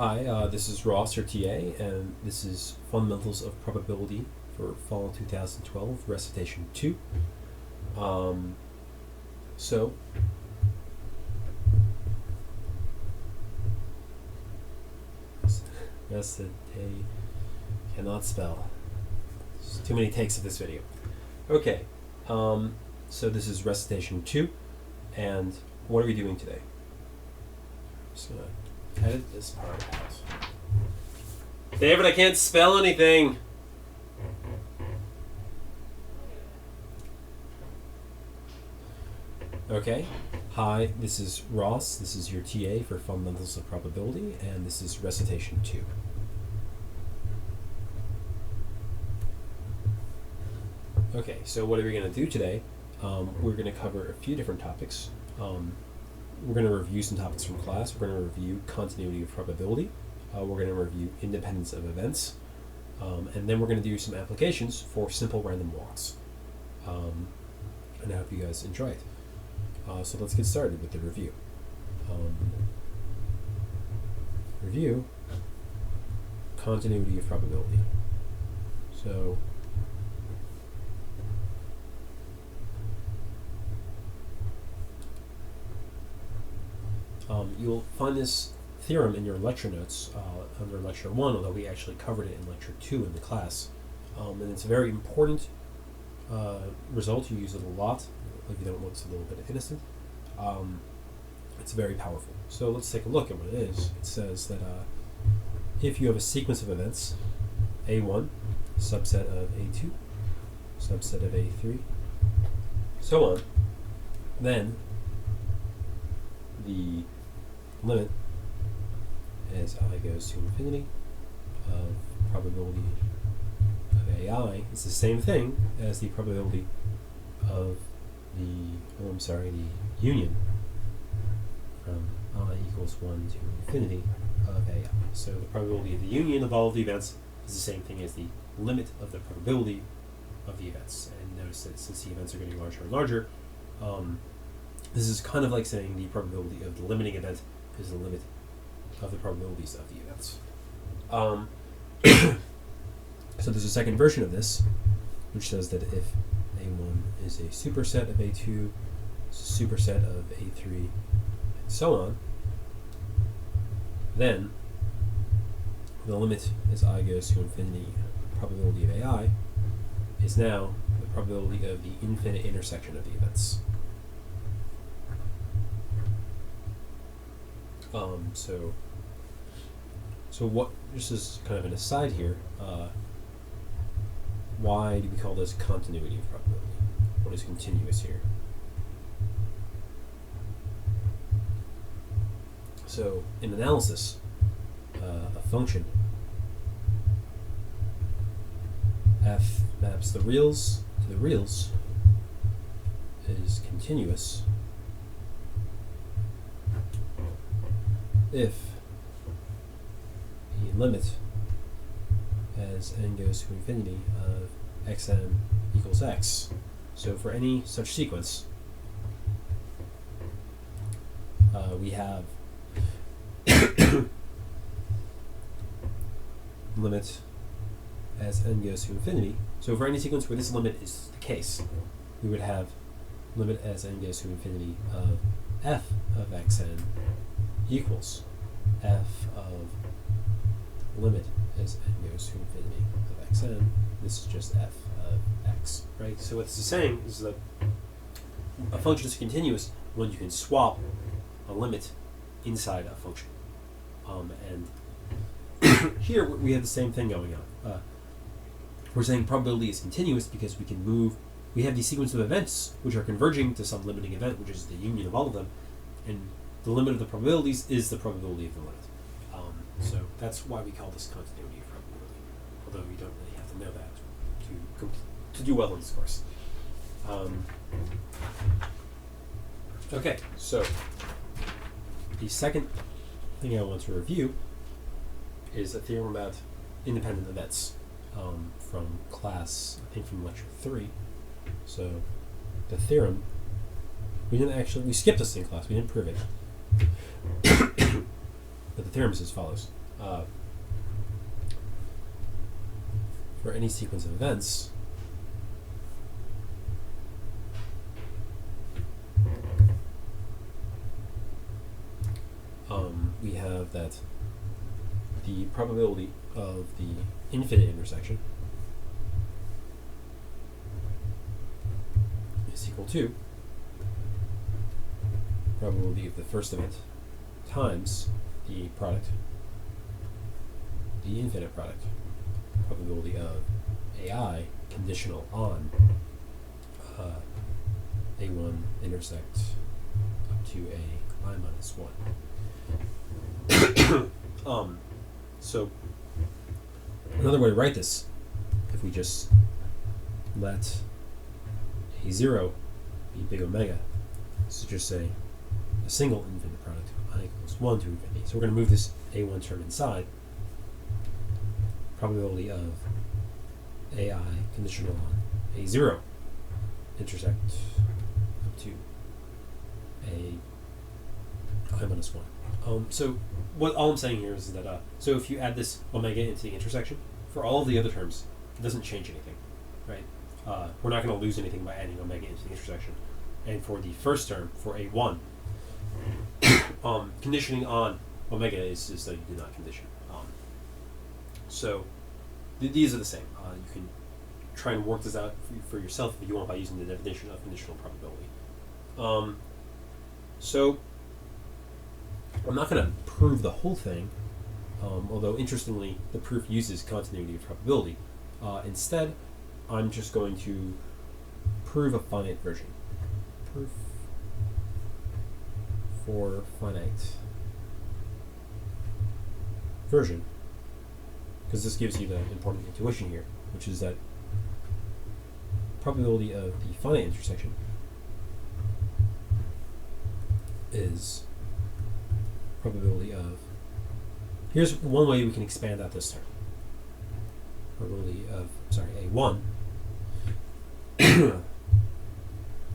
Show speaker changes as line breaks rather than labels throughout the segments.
Hi, this is Ross, your TA, and this is Fundamentals of Probability for Fall 2012, Recitation 2. So, Recitate cannot spell. There's too many takes of this video. Okay, so this is Recitation 2, and what are we doing today? I'm just gonna edit this part out. David, I can't spell anything! Okay. Hi, this is Ross. This is your TA for Fundamentals of Probability, and this is Recitation 2. Okay, so what are we going to do today? We're going to cover a few different topics. We're going to review some topics from class. We're going to review continuity of probability. We're going to review independence of events. And then we're going to do some applications for simple random walks. And I hope you guys enjoy it. So let's get started with the review. Review continuity of probability. So you'll find this theorem in your lecture notes under lecture 1, although we actually covered it in lecture 2 in the class. And it's a very important result. You use it a lot. If you don't, it's a little bit innocent. It's very powerful. So let's take a look at what it is. It says that if you have a sequence of events, A1, subset of A2, subset of A3, so on, then the limit as I goes to infinity of probability of AI is the same thing as the probability of the union from I equals 1 to infinity of AI. So the probability of the union of all of the events is the same thing as the limit of the probability of the events. And notice that since the events are getting larger and larger, this is kind of like saying the probability of the limiting event is the limit of the probabilities of the events. So there's a second version of this, which says that if A1 is a superset of A2, superset of A3, and so on, then the limit as I goes to infinity probability of AI is now the probability of the infinite intersection of the events. So what, just as kind of an aside here, why do we call this continuity of probability? What is continuous here? So in analysis, a function f maps the reals to the reals is continuous if the limit as n goes to infinity of xn equals x. So for any such sequence, we have limit as n goes to infinity. So for any sequence where this limit is the case, we would have limit as n goes to infinity of f of xn equals f of limit as n goes to infinity of xn. This is just f of x, right? So what this is saying is that a function is continuous when you can swap a limit inside a function. And here we have the same thing going on. We're saying probability is continuous because we can move, we have these sequence of events which are converging to some limiting event, which is the union of all of them, and the limit of the probabilities is the probability of the limit. So that's why we call this continuity of probability, although you don't really have to know that to do well in this course. Okay, so the second thing I want to review is a theorem about independent events from class, I think from lecture 3. So the theorem, we skipped this in class, we didn't prove it. But the theorem is as follows. for any sequence of events, we have that the probability of the infinite intersection is equal to probability of the first event times the product, the infinite product, probability of AI conditional on A1 intersect up to A I minus 1. So another way to write this, if we just let A0 be big omega, so just say a single infinite product I equals 1 to infinity. So we're going to move this A1 term inside. Probability of AI conditional on A0 intersect up to A I minus 1. So what all I'm saying here is that so if you add this omega into the intersection, for all of the other terms, it doesn't change anything, right? We're not going to lose anything by adding omega into the intersection. And for the first term, for A1, conditioning on omega is that you do not condition. So these are the same. You can try and work this out for yourself if you want by using the definition of conditional probability. So I'm not going to prove the whole thing, although interestingly the proof uses continuity of probability. Instead, I'm just going to prove a finite version. Proof for finite version, because this gives you the important intuition here, which is that probability of the finite intersection is probability of, here's one way we can expand out this term. Probability of, A1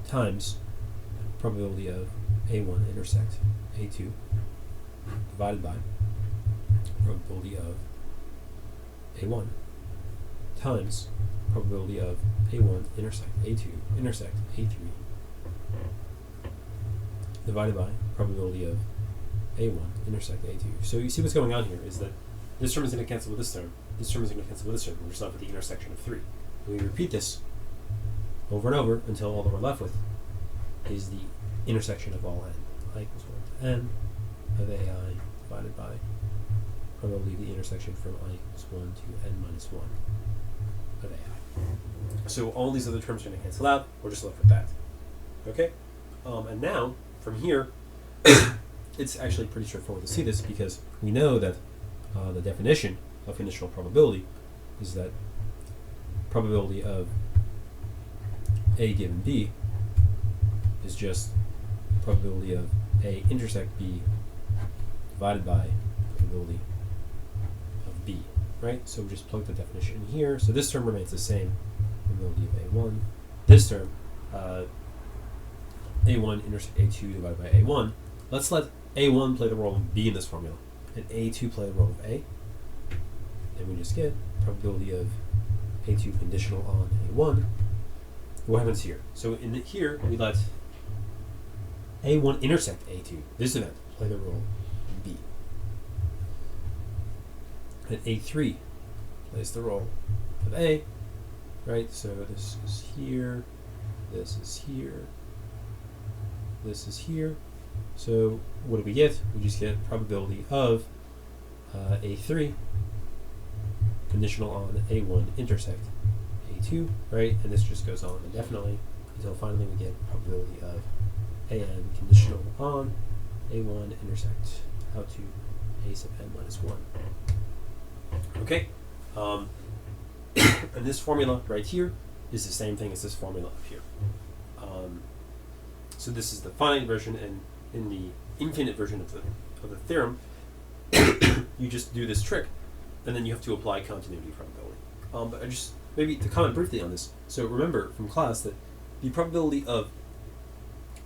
times probability of A1 intersect A2 divided by probability of A1 times probability of A1 intersect A2 intersect A3 divided by probability of A1 intersect A2. So you see what's going on here is that this term is going to cancel with this term, this term is going to cancel with this term, we're just left with the intersection of 3. And we repeat this over and over until all that we're left with is the intersection of all n. I equals 1 to n of AI divided by probability of the intersection from I equals 1 to n minus 1 of AI. So all these other terms are going to cancel out, we're just left with that. Okay? And now, from here, it's actually pretty straightforward to see this because we know that the definition of conditional probability is that probability of A given B is just probability of A intersect B divided by probability of B, right? So we just plug the definition in here. So this term remains the same, probability of A1. This term, A1 intersect A2 divided by A1. Let's let A1 play the role of B in this formula, and A2 play the role of A. And we just get probability of A2 conditional on A1. What happens here? So in here, we let A1 intersect A2, this event, play the role of B. And A3 plays the role of A, right? So this is here, this is here, this is here. So what do we get? We just get probability of A3 conditional on A1 intersect A2, right? And this just goes on indefinitely until finally we get probability of AN conditional on A1 intersect out to A sub n minus 1. Okay? And this formula right here is the same thing as this formula up here. So this is the finite version, and in the infinite version of the theorem, you just do this trick, and then you have to apply continuity probability. But I just, maybe to comment briefly on this, so remember from class that the probability of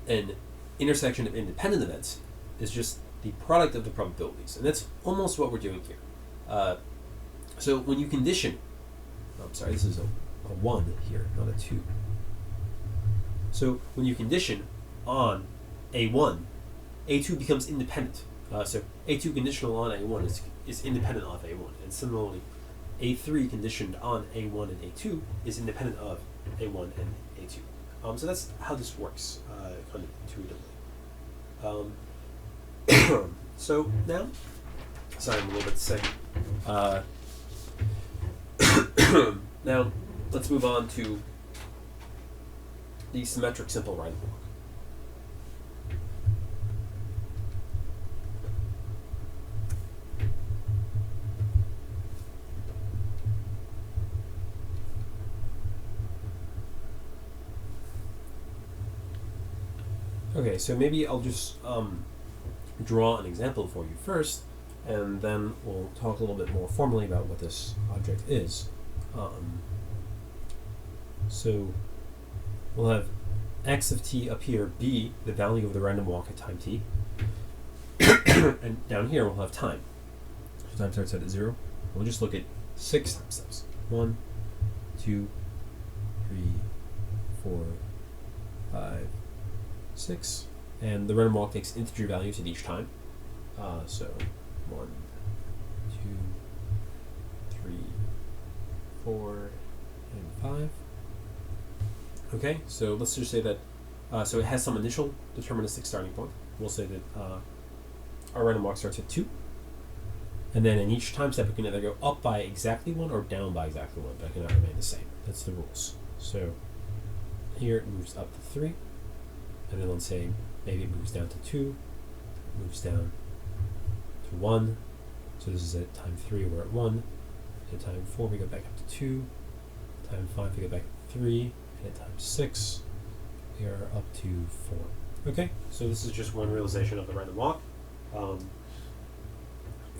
an intersection of independent events is just the product of the probabilities, and that's almost what we're doing here. So when you condition, I'm sorry, this is a 1 here, not a 2. So when you condition on A1, A2 becomes independent. So A2 conditional on A1 is independent of A1. And similarly, A3 conditioned on A1 and A2 is independent of A1 and A2. So that's how this works, kind of intuitively. So now, sorry, I'm a little bit sick. Now, let's move on to the symmetric simple random walk. Okay, so maybe I'll just draw an example for you first, and then we'll talk a little bit more formally about what this object is. So we'll have x of t up here be the value of the random walk at time t, and down here we'll have time. So time starts at 0. We'll just look at 6 time steps. 1, 2, 3, 4, 5, 6, and the random walk takes integer values at each time. So 1, 2, 3, 4, and 5. Okay, so let's just say that, so it has some initial deterministic starting point. We'll say that our random walk starts at 2. And then in each time step, it can either go up by exactly 1 or down by exactly 1, but it cannot remain the same. That's the rules. So here it moves up to 3. And then let's say maybe it moves down to 2, moves down to 1. So this is at time 3, we're at 1. At time 4, we go back up to 2. At time 5, we go back to 3. And at time 6, we are up to 4. Okay, so this is just one realization of the random walk.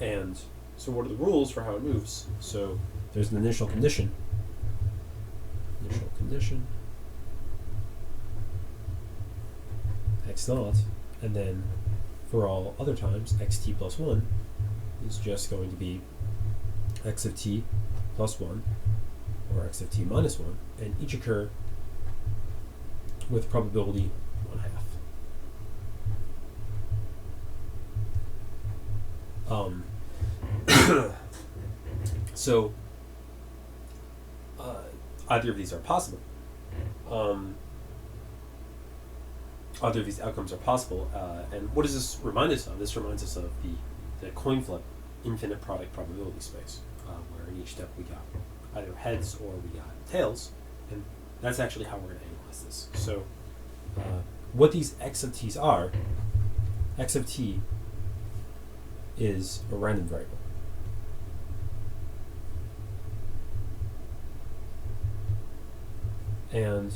And so what are the rules for how it moves? So there's an initial condition. X naught, and then for all other times, xt plus 1 is just going to be x of t plus 1 or x of t minus 1, and each occur with probability 1/2. So either of these are possible. Either of these outcomes are possible. And what does this remind us of? This reminds us of the coin flip infinite product probability space, where in each step we got either heads or we got tails, and that's actually how we're going to analyze this. So what these x of t's are, x of t is a random variable. And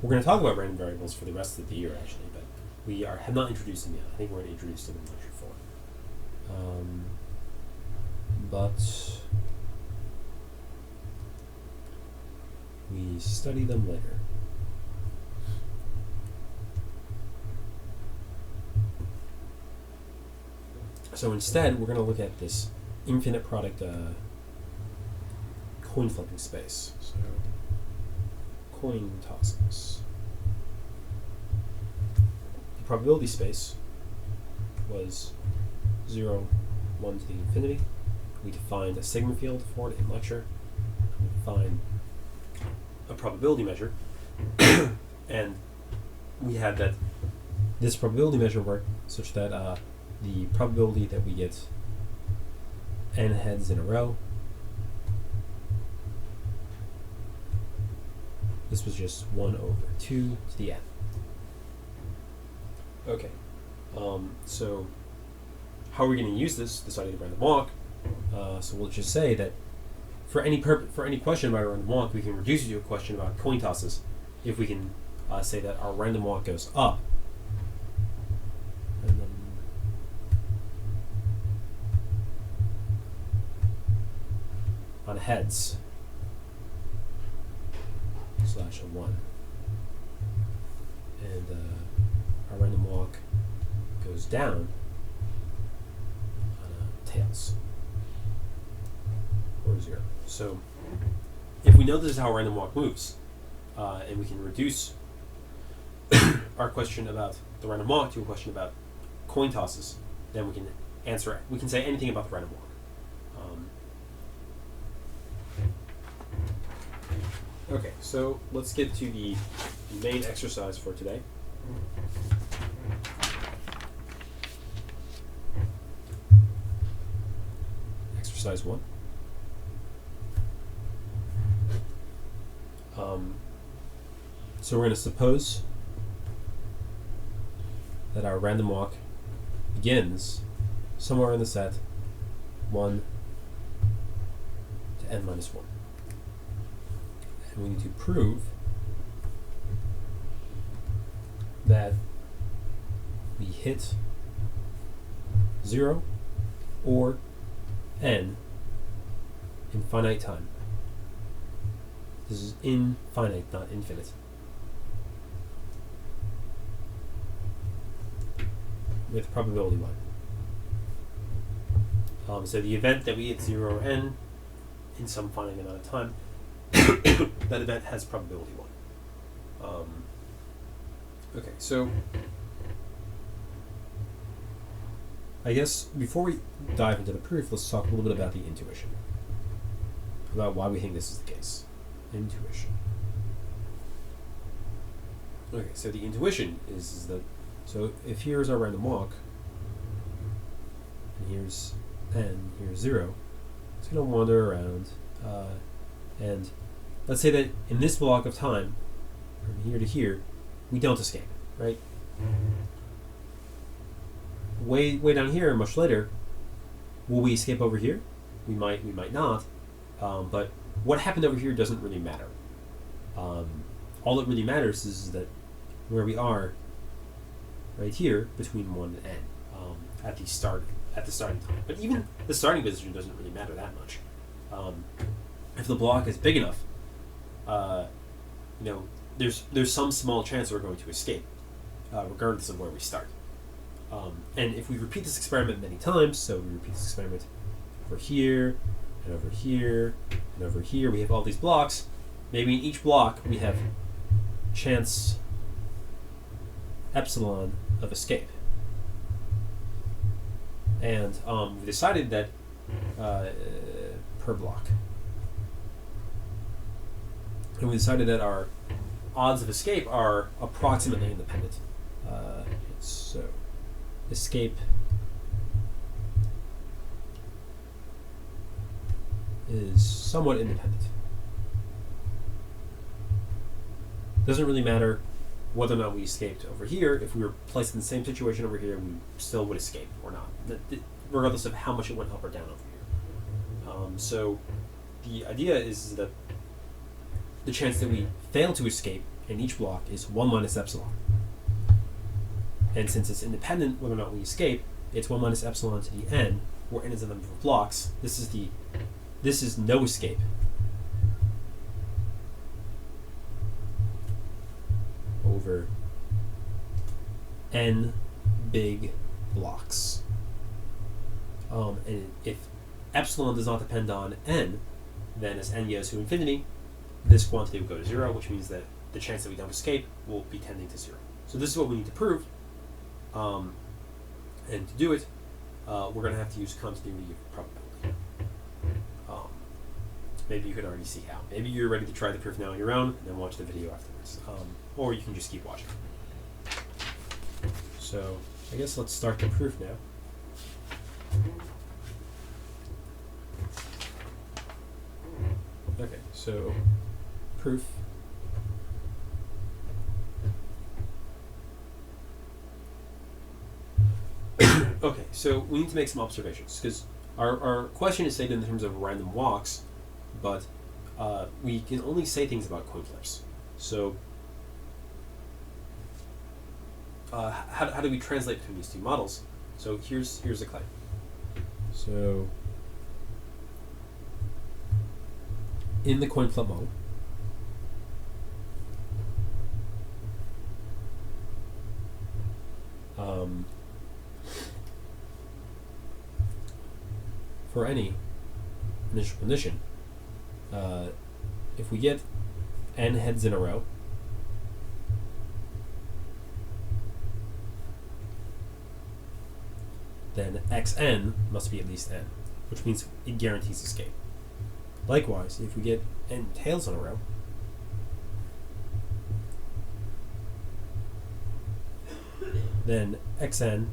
we're going to talk about random variables for the rest of the year, actually, but we have not introduced them yet. I think we're going to introduce them in lecture 4. But we study them later. So instead, we're going to look at this infinite product coin flipping space. So coin tosses. The probability space was 0, 1 to the infinity. We defined a sigma field for it in lecture. We defined a probability measure. And we had that this probability measure worked such that the probability that we get n heads in a row, this was just 1 over 2 to the n. Okay, so how are we going to use this idea of random walk? So we'll just say that for any question about a random walk, we can reduce it to a question about coin tosses if we can say that our random walk goes up. On heads / a 1, and our random walk goes down on tails. or 0. So if we know this is how a random walk moves, and we can reduce our question about the random walk to a question about coin tosses, then we can answer it. We can say anything about the random walk. Okay, so let's get to the main exercise for today. Exercise 1. So we're going to suppose that our random walk begins somewhere in the set 1 to n minus 1. And we need to prove that we hit 0 or n in finite time. This is infinite, not infinite. With probability 1. So the event that we hit 0 or n in some finite amount of time, that event has probability 1. Okay, so I guess before we dive into the proof, let's talk a little bit about the intuition. About why we think this is the case. Intuition. Okay, so the intuition is that, so if here's our random walk, and here's n, here's 0, it's going to wander around, and let's say that in this block of time, from here to here, we don't escape, right? Way down here, much later, will we escape over here? We might not, but what happened over here doesn't really matter. All that really matters is that where we are, right here, between 1 and n, at the starting time. But even the starting position doesn't really matter that much. If the block is big enough, there's some small chance we're going to escape, regardless of where we start. And if we repeat this experiment many times, so we repeat this experiment over here, and over here, and over here, we have all these blocks. Maybe in each block we have chance epsilon of escape. And we decided that per block. And we decided that our odds of escape are approximately independent. So escape is somewhat independent. Doesn't really matter whether or not we escaped over here. If we were placed in the same situation over here, we still would escape or not, regardless of how much it went up or down over here. So the idea is that the chance that we fail to escape in each block is 1 minus epsilon. And since it's independent whether or not we escape, it's 1 minus epsilon to the n, where n is the number of blocks. This is no escape. Over n big blocks. And if epsilon does not depend on n, then as n goes to infinity, this quantity will go to 0, which means that the chance that we don't escape will be tending to 0. So this is what we need to prove. And to do it, we're going to have to use continuity of probability. Maybe you can already see how. Maybe you're ready to try the proof now on your own, and then watch the video afterwards. Or you can just keep watching. So I guess let's start the proof now. Okay, so proof. Okay, so we need to make some observations, because our question is stated in terms of random walks, but we can only say things about coin flips. So how do we translate between these two models? So here's the claim. So in the coin flip model, for any initial condition, if we get n heads in a row, then xn must be at least n, which means it guarantees escape. Likewise, if we get n tails in a row, then xn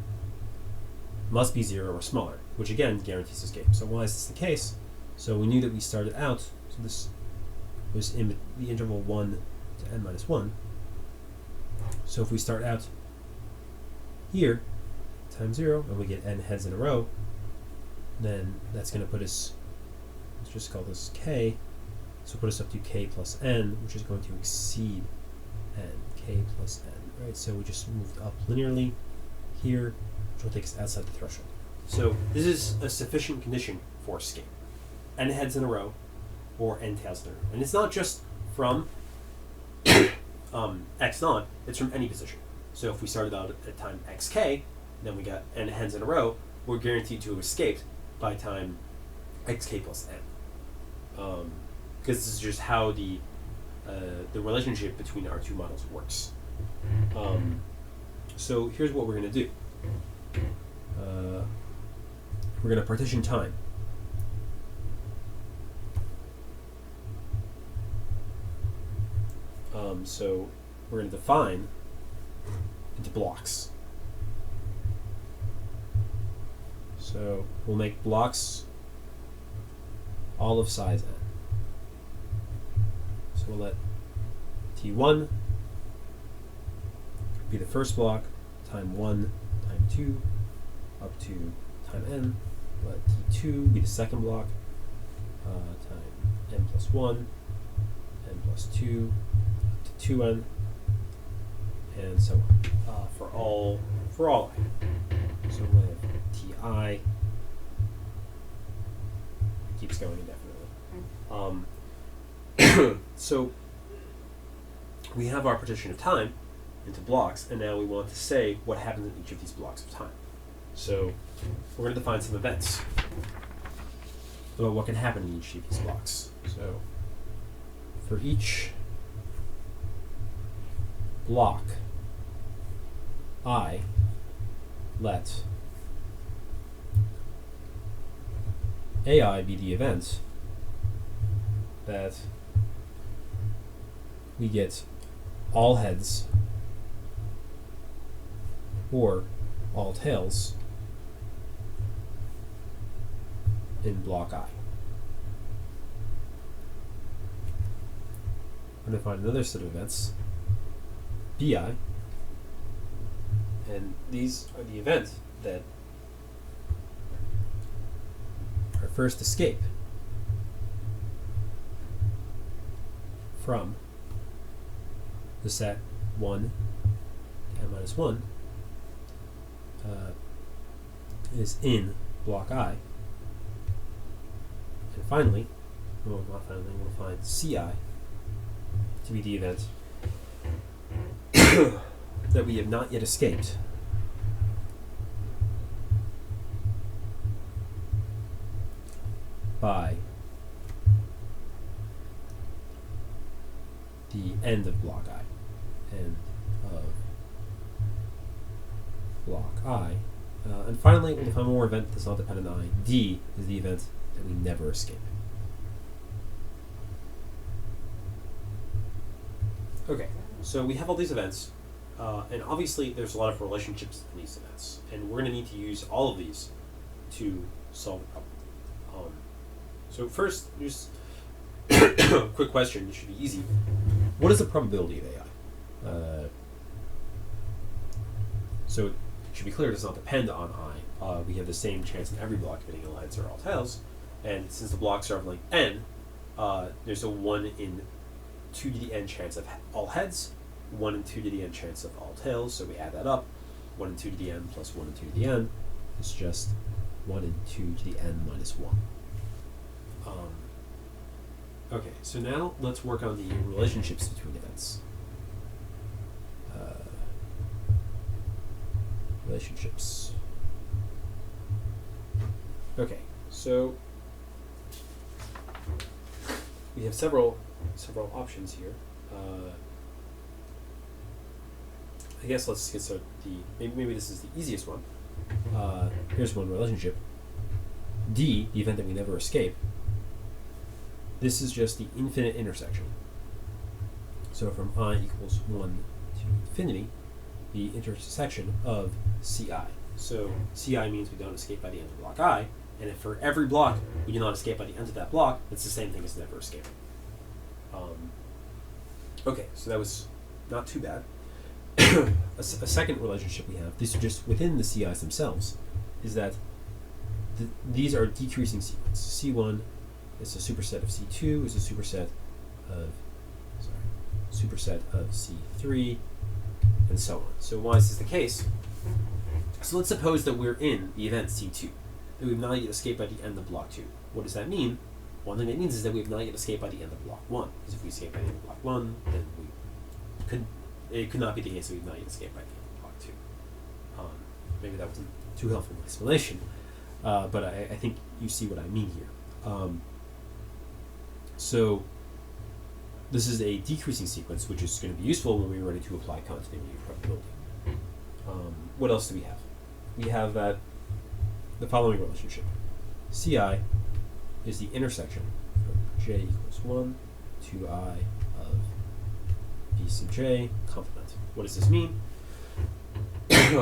must be 0 or smaller, which again guarantees escape. So why is this the case? So we knew that we started out, so this was in the interval 1 to n minus 1. So if we start out here, times 0, and we get n heads in a row, then that's going to put us, let's just call this k, so put us up to k plus n, which is going to exceed n, k plus n, right? So we just moved up linearly here, which will take us outside the threshold. So this is a sufficient condition for escape. N heads in a row, or n tails in a row. And it's not just from x naught, it's from any position. So if we started out at time xk, then we got n heads in a row, we're guaranteed to have escaped by time xk plus n. Because this is just how the relationship between our two models works. So here's what we're going to do. We're going to partition time. So we're going to define into blocks. So we'll make blocks all of size n. So we'll let T1 be the first block, time 1, time 2, up to time n. Let T2 be the second block, time n plus 1, n plus 2, up to 2n, and so on, for all I. So we'll have Ti, keeps going indefinitely. So we have our partition of time into blocks, and now we want to say what happens in each of these blocks of time. So we're going to define some events about what can happen in each of these blocks. So for each block I, let AI be the event that we get all heads or all tails in block I. I'm going to find another set of events, BI, and these are the events that are first escape from the set 1 to n minus 1 is in block I. And finally, well, not finally, we'll find CI to be the event that we have not yet escaped by the end of block I, end of block I. And finally, we'll define one more event that's not dependent on I. D is the event that we never escape. Okay, so we have all these events, and obviously there's a lot of relationships in these events, and we're going to need to use all of these to solve the problem. So first, just a quick question, it should be easy. What is the probability of AI? So it should be clear it does not depend on I. We have the same chance in every block of getting all heads or all tails, and since the blocks are of length n, there's a 1 in 2 to the n chance of all heads, 1 in 2 to the n chance of all tails, so we add that up. 1 in 2 to the n plus 1 in 2 to the n is just 1 in 2 to the n minus 1. Okay, so now let's work on the relationships between events. Relationships. Okay, so we have several options here. I guess let's get started. Maybe this is the easiest one. Here's one relationship. D, the event that we never escape. This is just the infinite intersection. So from I equals 1 to infinity, the intersection of Ci. So Ci means we don't escape by the end of block I, and if for every block we do not escape by the end of that block, that's the same thing as never escaping. Okay, so that was not too bad. A second relationship we have, these are just within the Ci's themselves, is that these are decreasing sequence. C1 is a superset of C2, is a superset of C3, and so on. So why is this the case? So let's suppose that we're in the event C2, that we've not yet escaped by the end of block 2. What does that mean? One thing that means is that we have not yet escaped by the end of block 1. Because if we escape by the end of block 1, then it could not be the case that we've not yet escaped by the end of block 2. Maybe that wasn't too helpful an explanation, but I think you see what I mean here. So this is a decreasing sequence, which is going to be useful when we're ready to apply continuity of probability. What else do we have? We have the following relationship. Ci is the intersection from j equals 1 to I of b sub j complement. What does this mean? Ci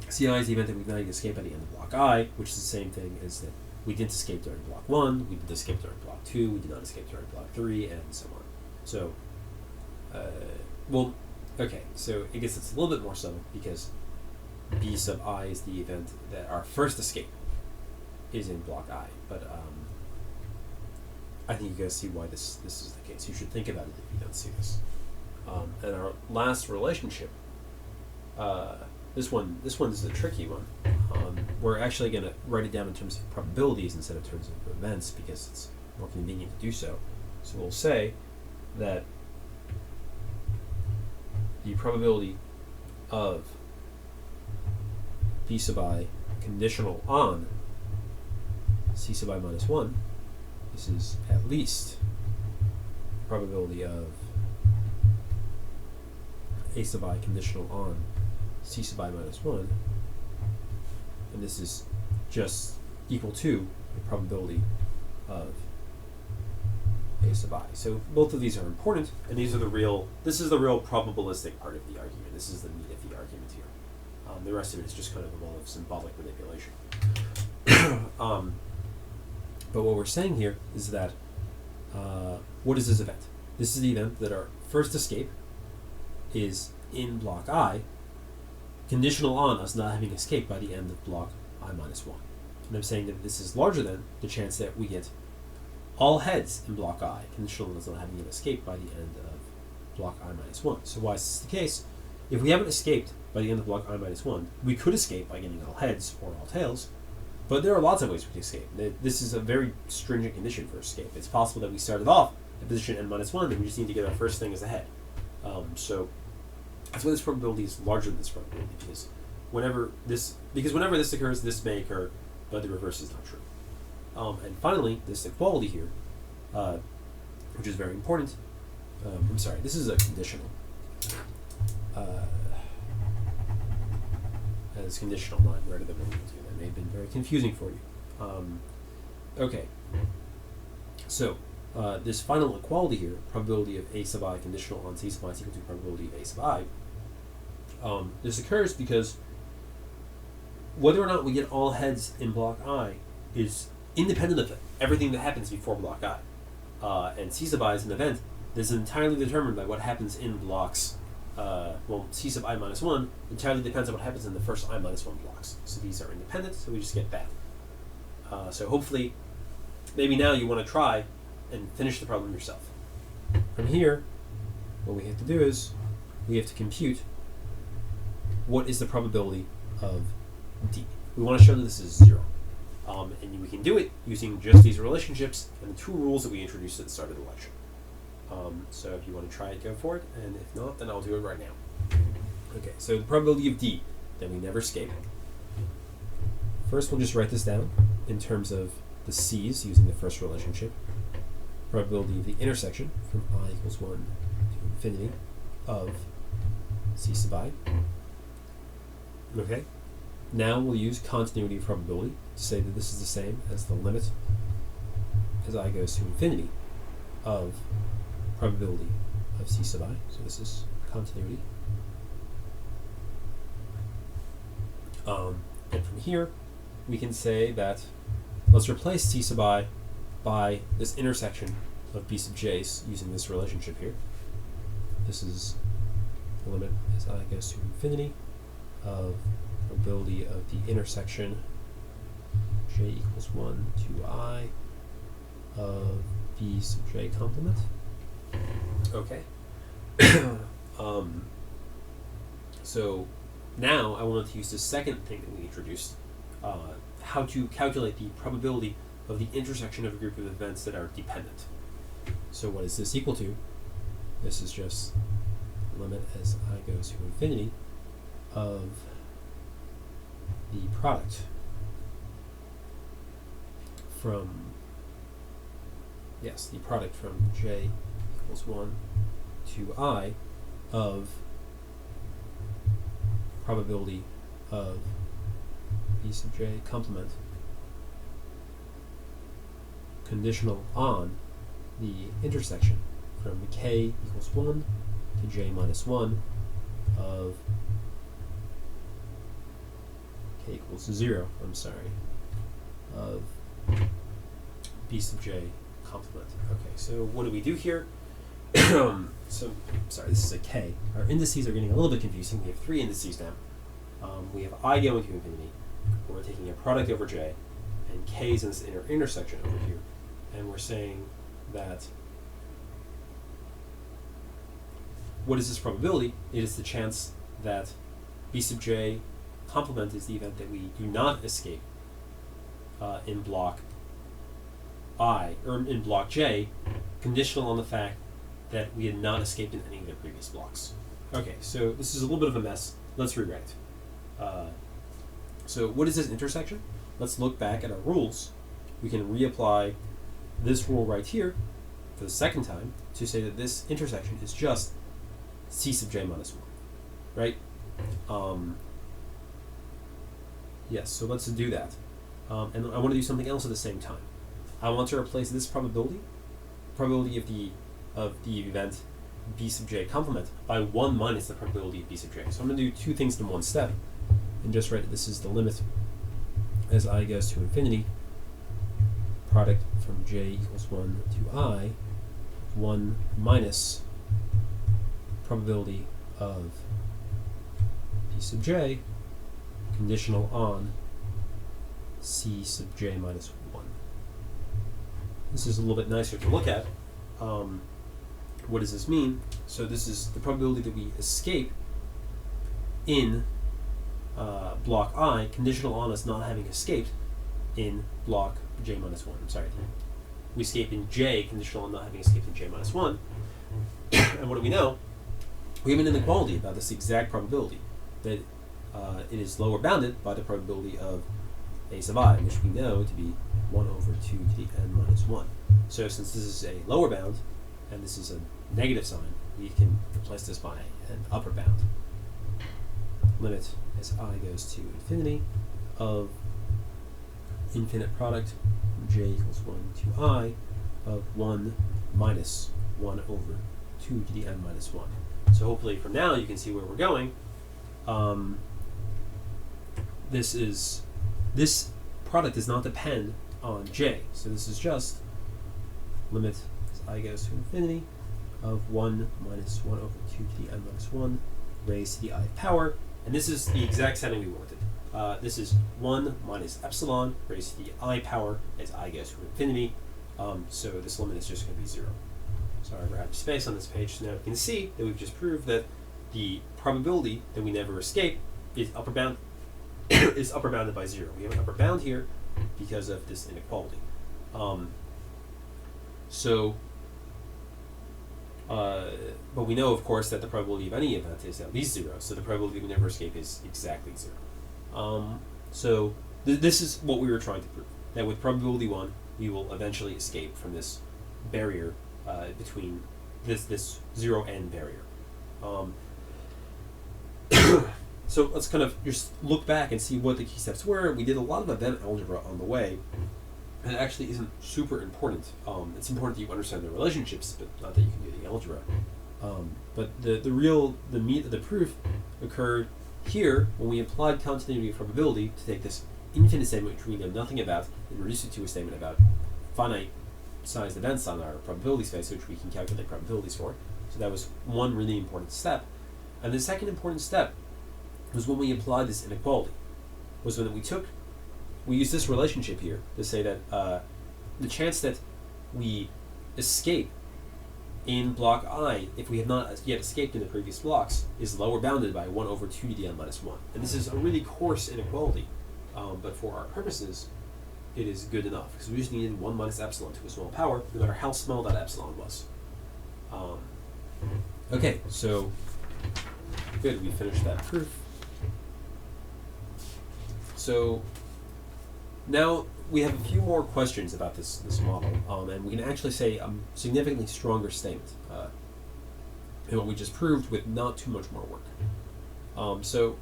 is the event that we've not yet escaped by the end of block I, which is the same thing as that we didn't escape during block 1, we did escape during block 2, we did not escape during block 3, and so on. So, so I guess it's a little bit more subtle because b sub I is the event that our first escape is in block I, but I think you guys see why this is the case. You should think about it if you don't see this. And our last relationship, this one is a tricky one. We're actually going to write it down in terms of probabilities instead of terms of events because it's more convenient to do so. So we'll say that the probability of b sub I conditional on c sub I minus 1, this is at least probability of a sub I conditional on c sub I minus 1, and this is just equal to the probability of a sub I. So both of these are important, and this is the real probabilistic part of the argument. This is the meat of the argument here. The rest of it is just kind of a lot of symbolic manipulation. But what we're saying here is that what is this event? This is the event that our first escape is in block I, conditional on us not having escaped by the end of block I minus 1. And I'm saying that this is larger than the chance that we get all heads in block I, conditional on us not having escaped by the end of block I minus 1. So why is this the case? If we haven't escaped by the end of block I minus 1, we could escape by getting all heads or all tails, but there are lots of ways we can escape. This is a very stringent condition for escape. It's possible that we started off at position n minus 1, and we just need to get our first thing as a head. So that's why this probability is larger than this probability, because whenever this occurs, this may occur, but the reverse is not true. And finally, this equality here, which is very important. This is a conditional. As conditional, not right at the moment. That may have been very confusing for you. Okay. So, this final equality here, probability of a sub I conditional on c sub I is equal to probability of a sub I, this occurs because whether or not we get all heads in block I is independent of everything that happens before block I. And c sub I is an event that is entirely determined by what happens in blocks. C sub I minus 1 entirely depends on what happens in the first I minus 1 blocks. So these are independent, so we just get that. So hopefully, maybe now you want to try and finish the problem yourself. From here, what we have to do is we have to compute what is the probability of D. We want to show that this is 0. And we can do it using just these relationships and the two rules that we introduced at the start of the lecture. So if you want to try it, go for it, and if not, then I'll do it right now. Okay, so the probability of D, that we never escape. First, we'll just write this down in terms of the C's using the first relationship. probability of the intersection from I equals 1 to infinity of C sub I. Okay. Now we'll use continuity of probability to say that this is the same as the limit as I goes to infinity of probability of C sub I. So this is continuity. And from here, we can say that, let's replace C sub I by this intersection of B sub j using this relationship here. This is the limit as I goes to infinity of probability of the intersection j equals 1 to I of B sub j complement. Okay. So now I wanted to use the second thing that we introduced, how to calculate the probability of the intersection of a group of events that are dependent. So what is this equal to? This is just limit as I goes to infinity of the product from, the product from j equals 1 to I of probability of B sub j complement conditional on the intersection from k equals 1 to j minus 1 of k equals 0, of B sub j complement. Okay, so what do we do here? This is a k. Our indices are getting a little bit confusing. We have three indices now. We have I going to infinity, where we're taking a product over j, and k is in this intersection over here. And we're saying that, what is this probability? It is the chance that B sub j complement is the event that we do not escape in block I, or in block j, conditional on the fact that we had not escaped in any of the previous blocks. Okay, so this is a little bit of a mess. Let's rewrite it. So what is this intersection? Let's look back at our rules. We can reapply this rule right here for the second time to say that this intersection is just C sub j minus 1, right? Yes, so let's do that. And I want to do something else at the same time. I want to replace this probability of the event B sub j complement by 1 minus the probability of B sub j. So I'm going to do two things in one step and just write this is the limit as I goes to infinity, product from j equals 1 to I, 1 minus probability of B sub j conditional on C sub j minus 1. This is a little bit nicer to look at. What does this mean? So this is the probability that we escape in block I, conditional on us not having escaped in block j minus 1. I'm sorry. We escape in j, conditional on not having escaped in j minus 1. And what do we know? We have an inequality about this exact probability, that it is lower bounded by the probability of a sub I, which we know to be 1 over 2 to the n minus 1. So since this is a lower bound, and this is a negative sign, we can replace this by an upper bound. Limit as I goes to infinity of infinite product from j equals 1 to I of 1 minus 1 over 2 to the n minus 1. So hopefully from now you can see where we're going. This product does not depend on j. So this is just limit as I goes to infinity of 1 minus 1 over 2 to the n minus 1 raised to the I power. And this is the exact setting we wanted. This is 1 minus epsilon raised to the I power as I goes to infinity. So this limit is just going to be 0. Sorry, we're out of space on this page. So now we can see that we've just proved that the probability that we never escape is upper bound is upper bounded by 0. We have an upper bound here because of this inequality. But we know, of course, that the probability of any event is at least 0. So the probability we never escape is exactly 0. This is what we were trying to prove, that with probability 1, we will eventually escape from this barrier between this 0 n barrier. So let's kind of just look back and see what the key steps were. We did a lot of event algebra on the way, and it actually isn't super important. It's important that you understand the relationships, but not that you can do the algebra. But the meat of the proof occurred here when we applied continuity of probability to take this infinite statement which we know nothing about and reduce it to a statement about finite sized events on our probability space, which we can calculate probabilities for. So that was one really important step. And the second important step was when we applied this inequality, was when we used this relationship here to say that the chance that we escape in block I, if we have not yet escaped in the previous blocks, is lower bounded by 1 over 2 to the n minus 1. And this is a really coarse inequality, but for our purposes, it is good enough, because we just needed 1 minus epsilon to a small power, no matter how small that epsilon was. Okay, so good, we finished that proof. So now we have a few more questions about this model, and we can actually say a significantly stronger statement than what we just proved with not too much more work. So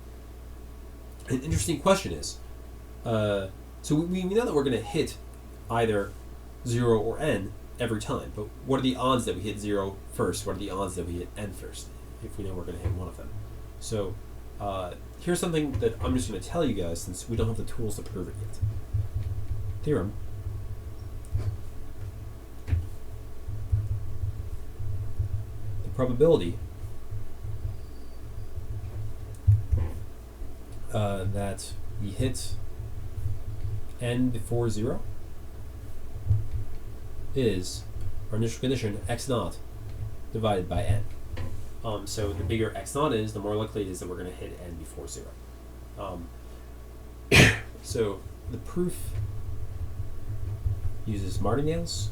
an interesting question is, so we know that we're going to hit either 0 or n every time, but what are the odds that we hit 0 first? What are the odds that we hit n first, if we know we're going to hit one of them? So here's something that I'm just going to tell you guys, since we don't have the tools to prove it yet. Theorem. The probability that we hit n before 0 is our initial condition x naught divided by n. So the bigger x naught is, the more likely it is that we're going to hit n before 0. So the proof uses martingales.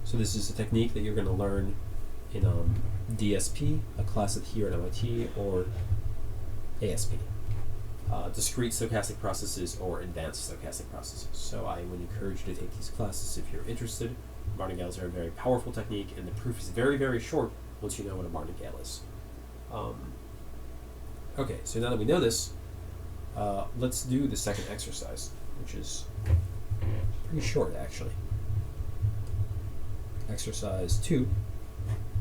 So this is a technique that you're going to learn in DSP, a class here at MIT, or ASP, discrete stochastic processes or advanced stochastic processes. So I would encourage you to take these classes if you're interested. Martingales are a very powerful technique, and the proof is very, very short once you know what a martingale is. Okay, so now that we know this, let's do the second exercise, which is pretty short, actually. Exercise 2.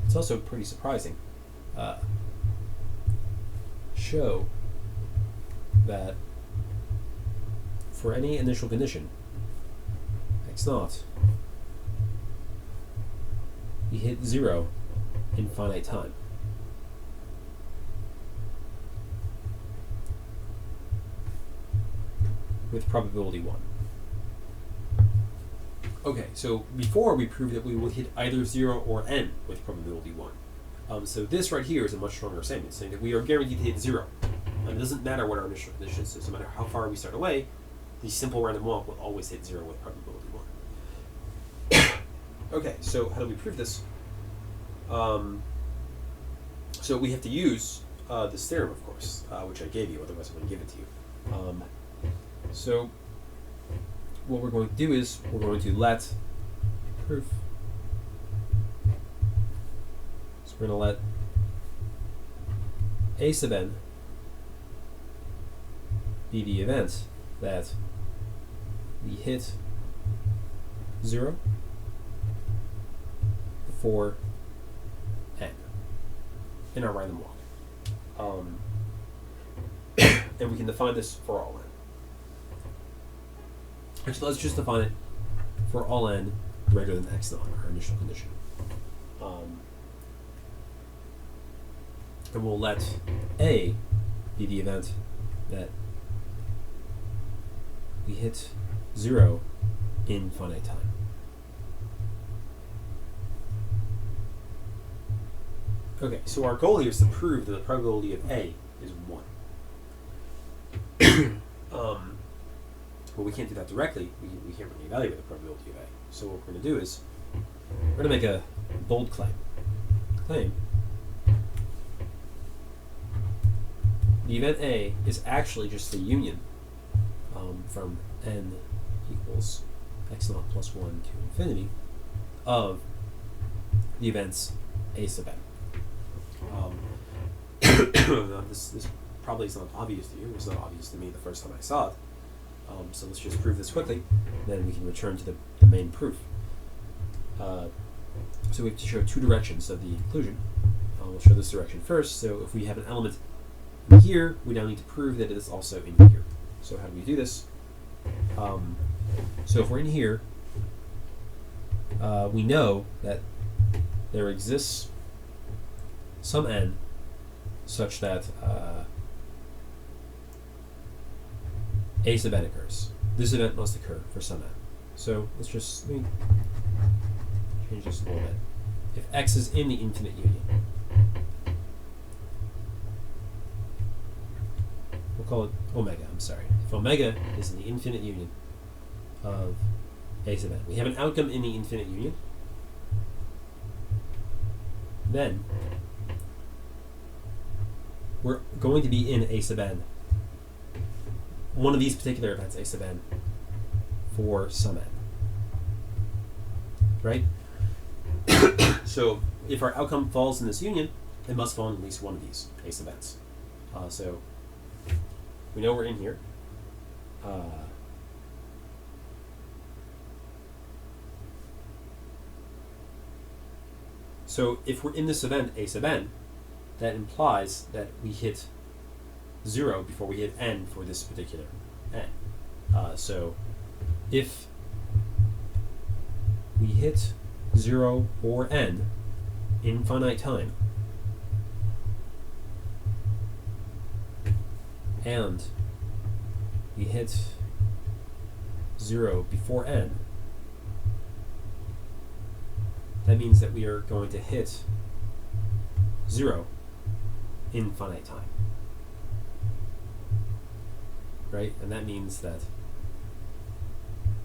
It's also pretty surprising. Show that for any initial condition, x naught, we hit 0 in finite time. With probability 1. Okay, so before we proved that we would hit either 0 or n with probability 1. So this right here is a much stronger statement, saying that we are guaranteed to hit 0. And it doesn't matter what our initial condition is, no matter how far we start away, the simple random walk will always hit 0 with probability 1. Okay, so how do we prove this? So we have to use this theorem, of course, which I gave you, otherwise I wouldn't give it to you. So what we're going to do is we're going to let proof. So we're going to let a sub n be the event that we hit 0 before n in our random walk. And we can define this for all n. Actually, let's just define it for all n greater than x naught, our initial condition. And we'll let a be the event that we hit 0 in finite time. Okay, so our goal here is to prove that the probability of A is 1. Well, we can't do that directly. We can't really evaluate the probability of A. So what we're going to do is we're going to make a bold claim. The event A is actually just the union from n equals x naught plus 1 to infinity of the events a sub n. This probably is not obvious to you. It was not obvious to me the first time I saw it. So let's just prove this quickly, then we can return to the main proof. So we have to show two directions of the inclusion. We'll show this direction first. So if we have an element in here, we now need to prove that it is also in here. So how do we do this? So if we're in here, we know that there exists some n such that a sub n occurs. This event must occur for some n. So let's just change this a little bit. If x is in the infinite union, we'll call it omega, I'm sorry. If omega is in the infinite union of a sub n, we have an outcome in the infinite union, then we're going to be in a sub n, one of these particular events, a sub n, for some n. Right? So if our outcome falls in this union, it must fall in at least one of these a sub n's. So we know we're in here. So if we're in this event a sub n, that implies that we hit 0 before we hit n for this particular n. So if we hit 0 or n in finite time, and we hit 0 before n, that means that we are going to hit 0 in finite time. Right? And that means that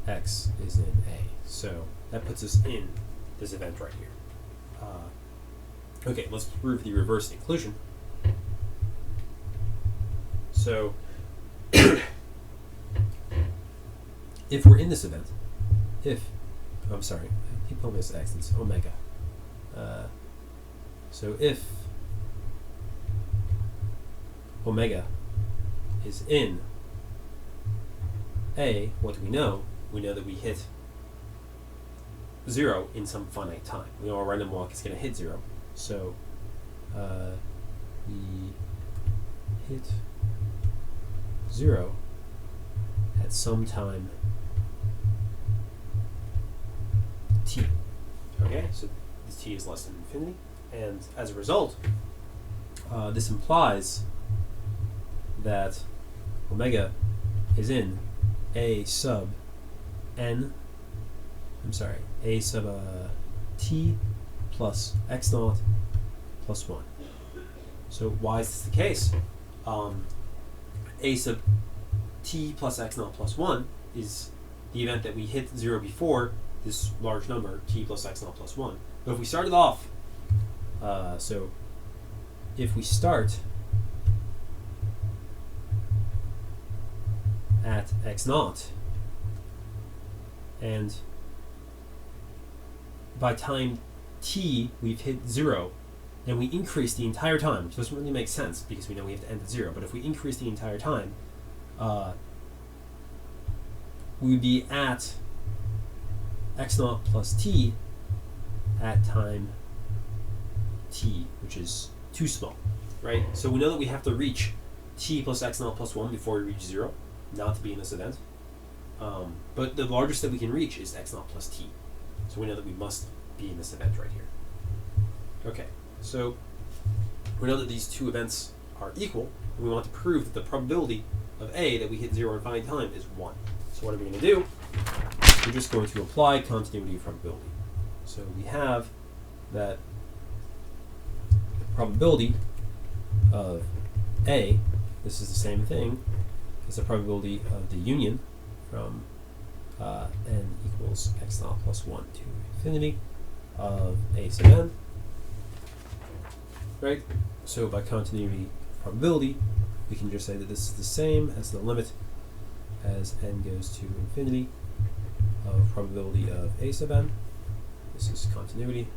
x is in A. So that puts us in this event right here. Okay, let's prove the reverse inclusion. So if we're in this event, I'm sorry, I keep calling this x, it's omega. So if omega is in A, what do we know? We know that we hit 0 in some finite time. We know our random walk is going to hit 0. So we hit 0 at some time t. Okay, so this t is less than infinity. And as a result, this implies that omega is in a sub n, a sub t plus x naught plus 1. So why is this the case? A sub t plus x naught plus 1 is the event that we hit 0 before this large number, t plus x naught plus 1. But if we started off, so if we start at x naught, and by time t we've hit 0, and we increase the entire time, which doesn't really make sense because we know we have to end at 0, but if we increase the entire time, we would be at x naught plus t at time t, which is too small, right? So we know that we have to reach t plus x naught plus 1 before we reach 0, not to be in this event. But the largest that we can reach is x naught plus t. So we know that we must be in this event right here. Okay, so we know that these two events are equal, and we want to prove that the probability of A that we hit 0 in finite time is 1. So what are we going to do? We're just going to apply continuity of probability. So we have that the probability of A, this is the same thing as the probability of the union from n equals x naught plus 1 to infinity of A sub n. Right? So by continuity of probability, we can just say that this is the same as the limit as n goes to infinity of probability of A sub n. This is continuity.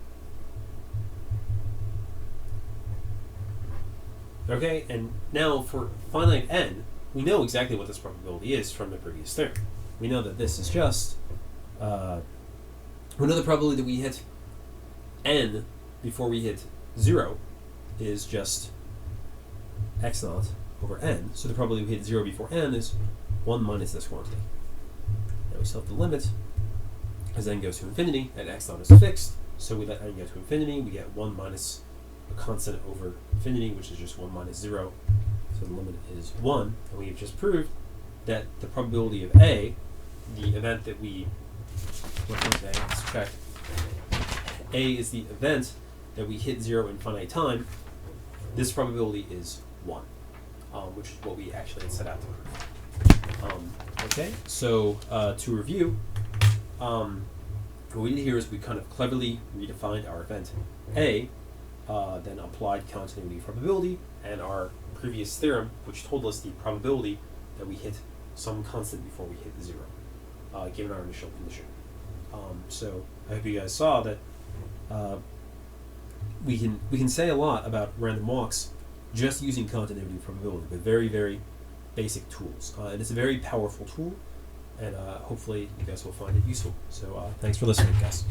Okay, and now for finite n, we know exactly what this probability is from the previous theorem. We know that this is just, we know the probability that we hit n before we hit 0 is just x naught over n. So the probability we hit 0 before n is 1 minus this quantity. Now we still have the limit as n goes to infinity, and x naught is fixed, so we let n go to infinity, we get 1 minus a constant over infinity, which is just 1 minus 0, so the limit is 1, and we have just proved that the probability of A, the event that we, let's check, A is the event that we hit 0 in finite time, this probability is 1, which is what we actually set out to prove. Okay, so to review, what we did here is we kind of cleverly redefined our event A, then applied continuity probability, and our previous theorem, which told us the probability that we hit some constant before we hit 0, given our initial condition. So I hope you guys saw that we can say a lot about random walks just using continuity probability with very, very basic tools. And it's a very powerful tool, and hopefully you guys will find it useful. So thanks for listening, guys.